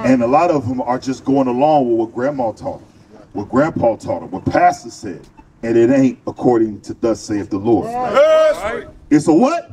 And a lot of them are just going along with what grandma taught them, what grandpa taught them, what pastor said. And it ain't according to thus saith the Lord. It's a what?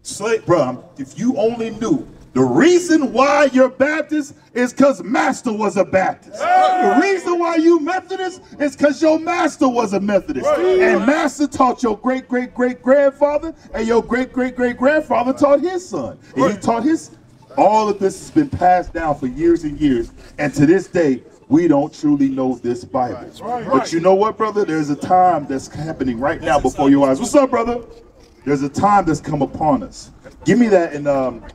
Slave, bro, if you only knew. The reason why you're Baptist is because Master was a Baptist. The reason why you Methodist is because your Master was a Methodist. And Master taught your great-great-great-grandfather, and your great-great-great-grandfather taught his son. And he taught his... All of this has been passed down for years and years. And to this day, we don't truly know this Bible. But you know what, brother? There's a time that's happening right now before your eyes. What's up, brother? There's a time that's come upon us. Give me that in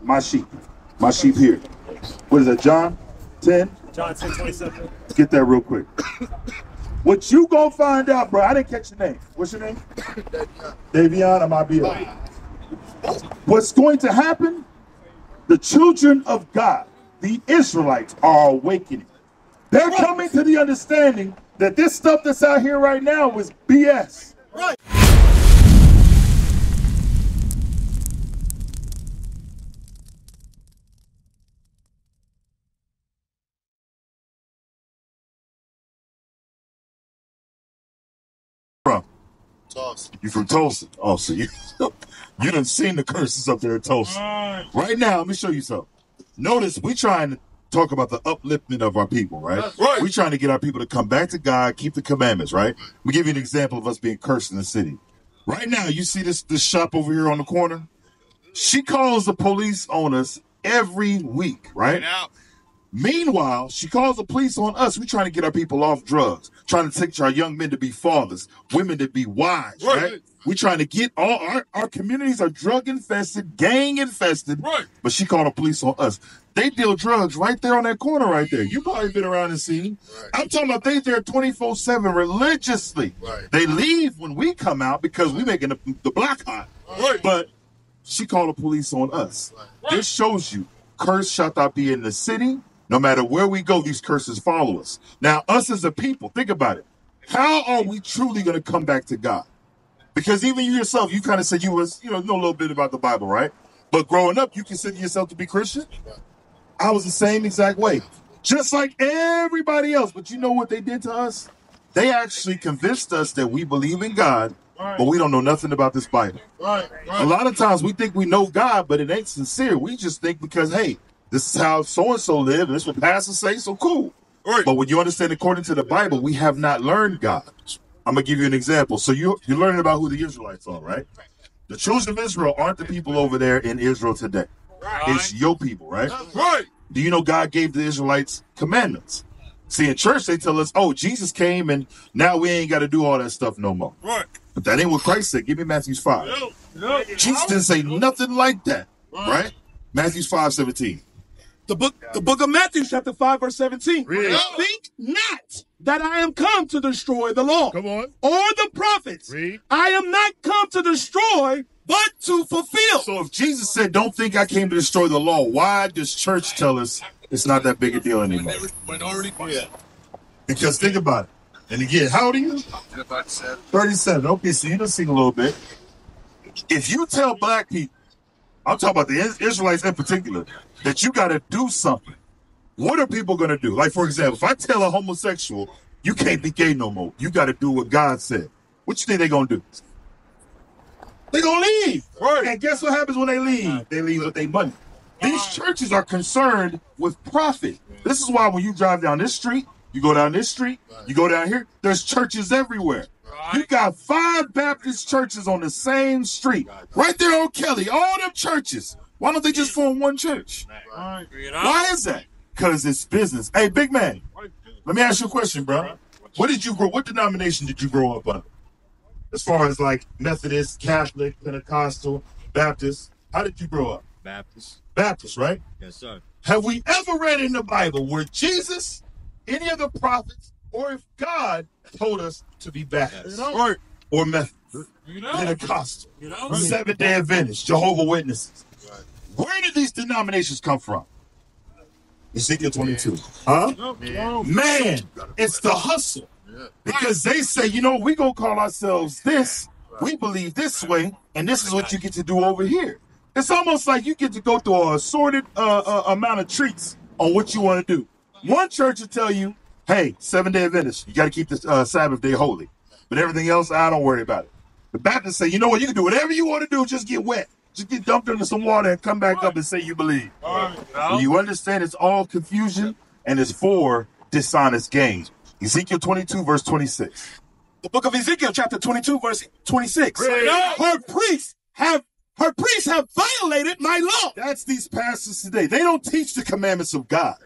my sheep. My sheep here. What is that, John 10? John 10:27. Let's get that real quick. What you gonna find out, bro? I didn't catch your name. What's your name? Davion, I might be up. What's going to happen? The children of God, the Israelites, are awakening. They're coming to the understanding that this stuff that's out here right now is BS. Right. You from Tulsa? Oh, so you done seen the curses up there in Tulsa. Right now, let me show you something. Notice we trying to talk about the upliftment of our people, right? We trying to get our people to come back to God, keep the commandments, right? We give you an example of us being cursed in the city. Right now, you see this shop over here on the corner? She calls the police on us every week, right? Meanwhile, she calls the police on us. We're trying to get our people off drugs, trying to teach our young men to be fathers, women to be wives, right? We're trying to get all our communities are drug infested, gang infested, but she called the police on us. They deal drugs right there on that corner right there. You probably been around and seen. I'm talking about they there 24/7 religiously. They leave when we come out because we making the block hot. But she called the police on us. This shows you, curse shall not be in the city. No matter where we go, these curses follow us. Now, us as a people, think about it. How are we truly going to come back to God? Because even you yourself, you kind of said you know a little bit about the Bible, right? But growing up, you consider yourself to be Christian? I was the same exact way. Just like everybody else. But you know what they did to us? They actually convinced us that we believe in God, but we don't know nothing about this Bible. A lot of times we think we know God, but it ain't sincere. We just think because, hey, this is how so-and-so live, and this is what pastors say, so cool. But when you understand, according to the Bible, we have not learned God. I'm going to give you an example. So you're learning about who the Israelites are, right? The children of Israel aren't the people over there in Israel today. It's your people, right? Do you know God gave the Israelites commandments? See, in church, they tell us, oh, Jesus came, and now we ain't got to do all that stuff no more. But that ain't what Christ said. Give me Matthew 5. Jesus didn't say nothing like that, right? Matthew 5:17. The book of Matthew, chapter 5, verse 17. Think not that I am come to destroy the law or the prophets. I am not come to destroy, but to fulfill. So if Jesus said, don't think I came to destroy the law, why does church tell us it's not that big a deal anymore? Because think about it. And again, how old are you? 37. Okay, so you done seen a little bit. If you tell black people, I'm talking about the Israelites in particular, that you got to do something, what are people going to do? Like, for example, if I tell a homosexual, you can't be gay no more, you got to do what God said, what you think they're going to do? They're going to leave. And guess what happens when they leave? They leave with their money. These churches are concerned with profit. This is why when you drive down this street, you go down this street, you go down here, there's churches everywhere. You got 5 Baptist churches on the same street. Right there on Kelly, all them churches. Why don't they just form one church? Why is that? Because it's business. Hey, big man, let me ask you a question, bro. What denomination did you grow up under? As far as like Methodist, Catholic, Pentecostal, Baptist, how did you grow up? Baptist. Baptist, right? Yes, sir. Have we ever read in the Bible where Jesus, any of the prophets, or if God told us to be Baptist or Methodist, Pentecostal, Seventh-day Adventist, Jehovah's Witnesses? Where did these denominations come from? Ezekiel 22. Man, it's the hustle. Because they say, we going to call ourselves this. We believe this way, and this is what you get to do over here. It's almost like you get to go through a assorted amount of treats on what you want to do. One church will tell you, hey, 7-day Adventist, you got to keep the Sabbath day holy. But everything else, I don't worry about it. The Baptists say, you know what, you can do whatever you want to do, just get wet. Just get dumped into some water and come back up and say you believe. You understand it's all confusion and it's for dishonest gain. Ezekiel 22, verse 26. The book of Ezekiel, chapter 22, verse 26. Her priests have violated my law. That's these pastors today. They don't teach the commandments of God.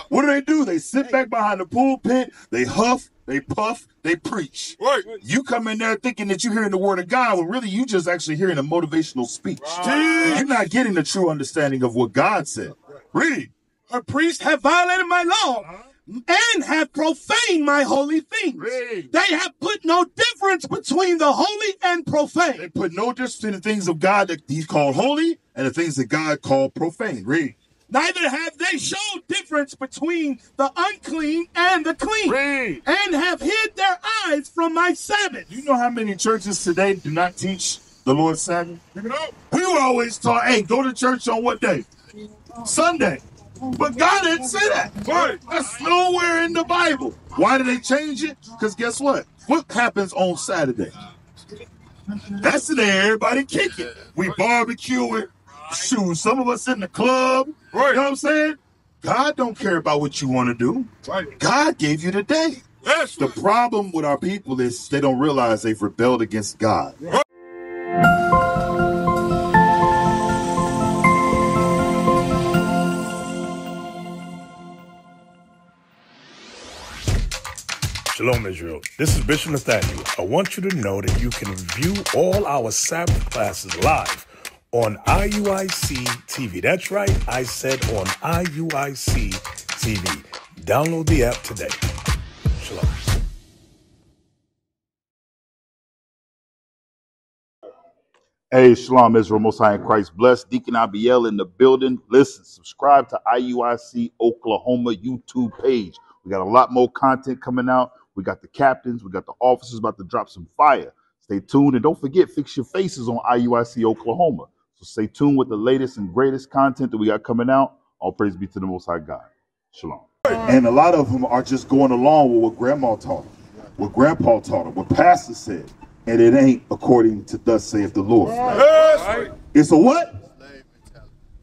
What do? They sit back behind the pulpit, they huff, they puff, they preach. You come in there thinking that you're hearing the word of God, when really you just actually hearing a motivational speech. You're not getting the true understanding of what God said. Read. Her priests have violated my law and have profaned my holy things. They have put no difference between the holy and profane. They put no difference in the things of God that He called holy and the things that God called profane. Read. Neither have they showed difference between the unclean and the clean. And have hid their eyes from my Sabbath. You know how many churches today do not teach the Lord's Sabbath? We were always taught, hey, go to church on what day? Sunday. But God didn't say that. That's nowhere in the Bible. Why did they change it? Because guess what? What happens on Saturday? That's the day everybody kicking. We barbecuing. Shoot, some of us in the club. You know what I'm saying? God don't care about what you want to do. God gave you the day. The problem with our people is they don't realize they've rebelled against God. Shalom, Israel. This is Bishop Nathaniel. I want you to know that you can view all our Sabbath classes live on IUIC TV. That's right, I said on IUIC TV. Download the app today. Shalom. Hey, Shalom, Israel, Most High in Christ. Blessed Deacon Abiel in the building. Listen, subscribe to IUIC Oklahoma YouTube page. We got a lot more content coming out. We got the captains. We got the officers about to drop some fire. Stay tuned. And don't forget, fix your faces on IUIC Oklahoma. So stay tuned with the latest and greatest content that we got coming out. All praise be to the Most High God. Shalom. And a lot of them are just going along with what Grandma taught them, what Grandpa taught them, what Pastor said. And it ain't according to thus saith the Lord. It's a what?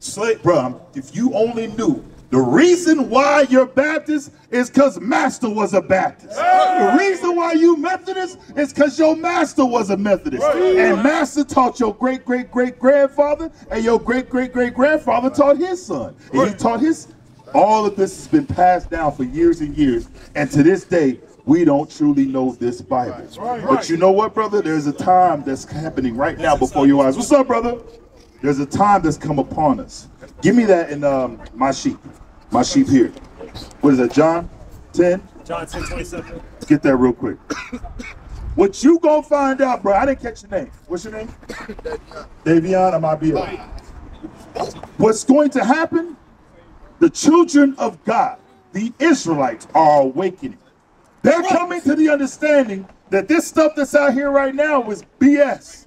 Slave, bro, if you only knew. The reason why you're Baptist is because Master was a Baptist. The reason why you Methodist is because your Master was a Methodist. And Master taught your great-great-great-grandfather, and your great-great-great-grandfather taught his son. And he taught his... All of this has been passed down for years and years. And to this day, we don't truly know this Bible. But you know what, brother? There's a time that's happening right now before your eyes. What's up, brother? There's a time that's come upon us. Give me that in my sheep. My sheep here. What is that, John 10? John 10:27. Let's get that real quick. What you gonna find out, bro? I didn't catch your name. What's your name? Davion, I might be up. What's going to happen? The children of God, the Israelites, are awakening. They're coming to the understanding that this stuff that's out here right now is BS.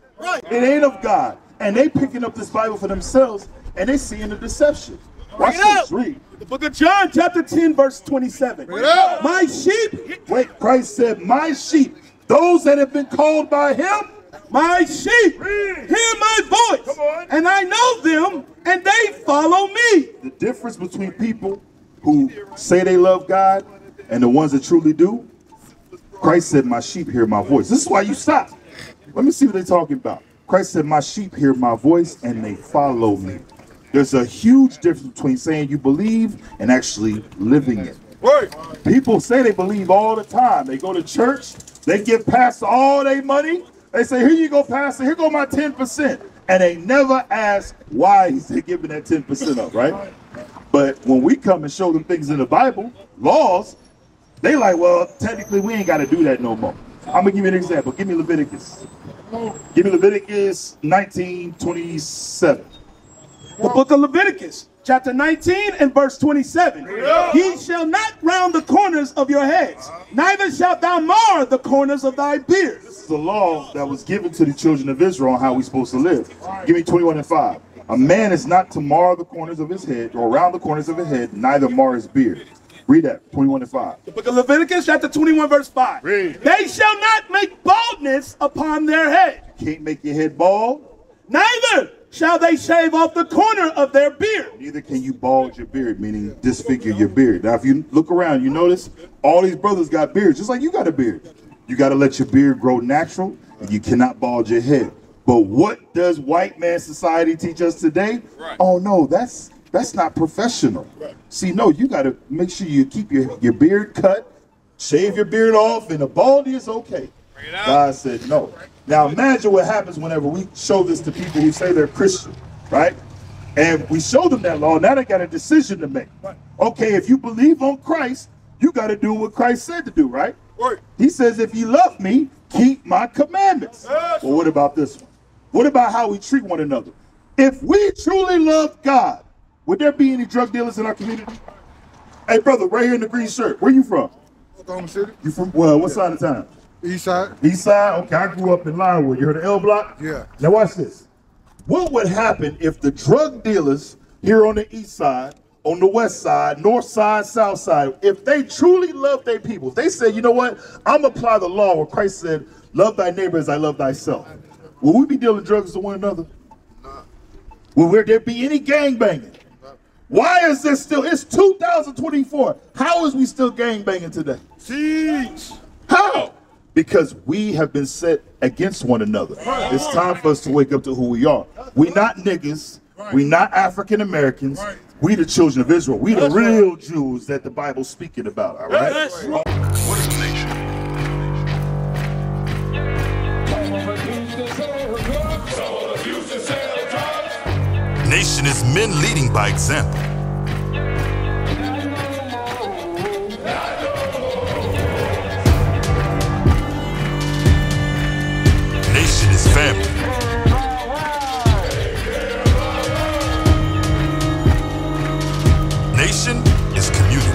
It ain't of God. And they picking up this Bible for themselves, and they seeing the deception. Watch this, read. The book of John, chapter 10, verse 27. My sheep. Wait, Christ said, my sheep, those that have been called by him, my sheep hear my voice, and I know them, and they follow me. The difference between people who say they love God and the ones that truly do, Christ said, my sheep hear my voice. This is why you stop. Let me see what they're talking about. Christ said, my sheep hear my voice, and they follow me. There's a huge difference between saying you believe and actually living it. People say they believe all the time. They go to church, they give pastor all their money. They say, here you go, pastor, here go my 10%. And they never ask why he's giving that 10% up, right? But when we come and show them things in the Bible, laws, they like, well, technically we ain't got to do that no more. I'm going to give you an example. Give me Leviticus. Give me Leviticus 19:27. The book of Leviticus, chapter 19 and verse 27. Ye shall not round the corners of your heads, neither shalt thou mar the corners of thy beard. This is the law that was given to the children of Israel on how we're supposed to live. Give me 21 and 5. A man is not to mar the corners of his head, or around the corners of his head, neither mar his beard. Read that, 21 and 5. The book of Leviticus, chapter 21, verse 5. Read. They shall not make baldness upon their head. Can't make your head bald. Neither shall they shave off the corner of their beard. Neither can you bald your beard, meaning disfigure your beard. Now, if you look around, you notice all these brothers got beards, just like you got a beard. You got to let your beard grow natural, and you cannot bald your head. But what does white man society teach us today? Right. Oh, no, that's not professional. Right. See, no, you got to make sure you keep your beard cut, shave your beard off, and a baldy is okay. God said no. Now imagine what happens whenever we show this to people who say they're Christian, right? And we show them that law. Now they got a decision to make. Okay, if you believe on Christ, you got to do what Christ said to do, right? He says, if you love me, keep my commandments. Well, what about this one? What about how we treat one another? If we truly love God, would there be any drug dealers in our community? Hey, brother, right here in the green shirt, where you from? Oklahoma City. You from, well, what side of town? East side. East side? Okay, I grew up in Linewood. You heard of L Block? Yeah. Now watch this. What would happen if the drug dealers here on the east side, on the west side, north side, south side, if they truly love their people, if they said, you know what, I'm going to apply the law where Christ said, love thy neighbor as I love thyself. Will we be dealing drugs to one another? No. Will there be any gangbanging? Why is there still, it's 2024. How is we still gangbanging today? Siege. How? Because we have been set against one another. It's time for us to wake up to who we are. We not niggas. We not African Americans. We the children of Israel. We the real Jews that the Bible's speaking about. All right. What is a nation? Nation is men leading by example. Nation is family. Nation is community.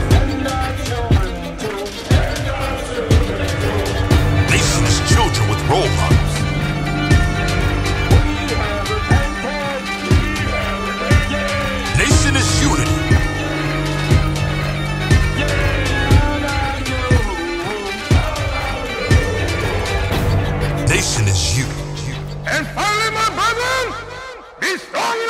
Nation is children with role models. Nation is unity. Nation is you. And finally, my brethren, be strong